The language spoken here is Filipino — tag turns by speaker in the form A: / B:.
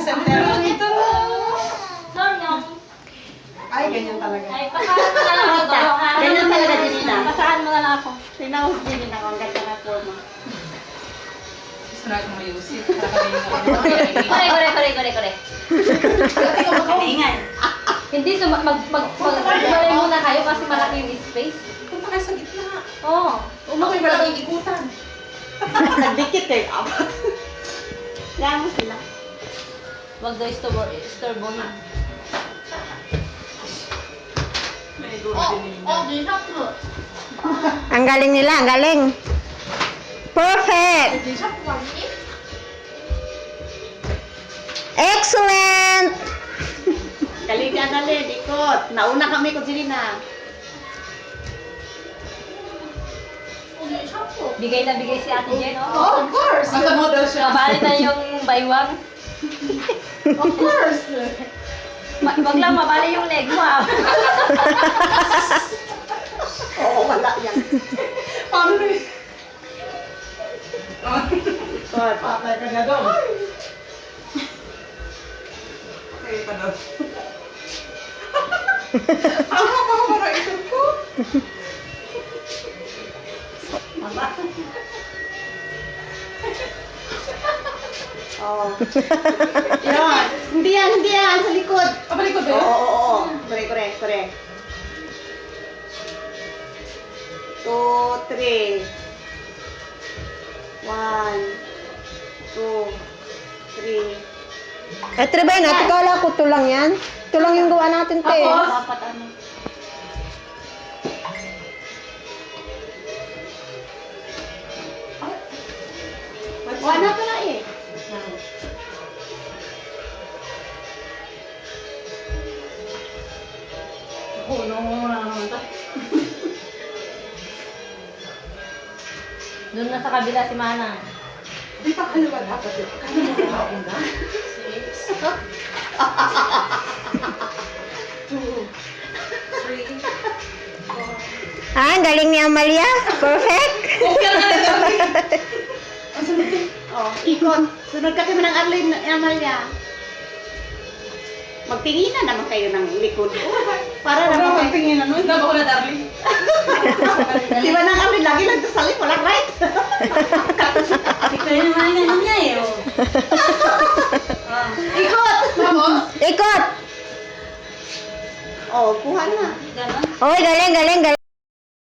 A: Sentero nito.
B: Ay, ganyan talaga.
C: Ay, pasaan mo na lang ako, ha?
D: Ganyan talaga, Janina.
C: Pasaan mo na lang ako.
D: Tinawag din ako ang ganda na forma.
A: Gusto natin mayusin. Para kami
C: Kore.
D: Kalingan.
C: Hindi, magbalay muna kayo kasi malaki yung space.
A: Punta kayo sa gitna.
C: Oo.
A: Umakoy ba lang ikutan?
D: Nagdikit kayo. Kaya mo sila.
C: Wag daw istorbo na.
A: May gulong din nila.
E: Ang galing nila, ang galing. Perfect! Excellent!
D: Kalingan na rin, ikot. Nauna kami kung Janina.
C: Bigay na bigay si Ate Jen, oh.
A: Oh, of course! Nasa model siya.
C: Kabali na yung baywang.
A: Of course!
C: Wag lang mabali yung leg mo, ah.
D: Oo, wala yan.
A: Paano na yun?
D: Ikot.
A: Patay ka na daw. Okay, pa daw. Ang haba ito ko.
D: Oo. Yan. Hindi yan. Sa likod.
A: Pabalik ko ba yun?
D: Oo. Correct. 2, 3. 1, 2, 3.
E: Eh, Tribay na, kala ko tulang yan. Tulang yung gawa natin, te.
D: Dapat ano. Wala pala eh.
C: Doon na sa kabila si Manang.
A: Di pa kaliwa dapat yun. Kaya mo sa mauna. 6, 2, 3, 4.
E: Ah, ang galing ni Amalia. Perfect.
A: Okay na lang.
D: Oh, ikot. Sunod ka kami ng Arlene Amalia. Magtinginan naman kayo ng likod. Para
A: Huwag
D: naman
A: na
D: kayo.
A: magtingin na nun. Dabo ko na, darling.
D: Di ba ng Arlene lagi nagsasalit? Walang right.
C: Ikaw yung mga niya eh, oh.
D: Ikot.
A: Vamos.
E: Ikot.
D: Oh, kuha na.
C: Ganon.
E: Oy, galing.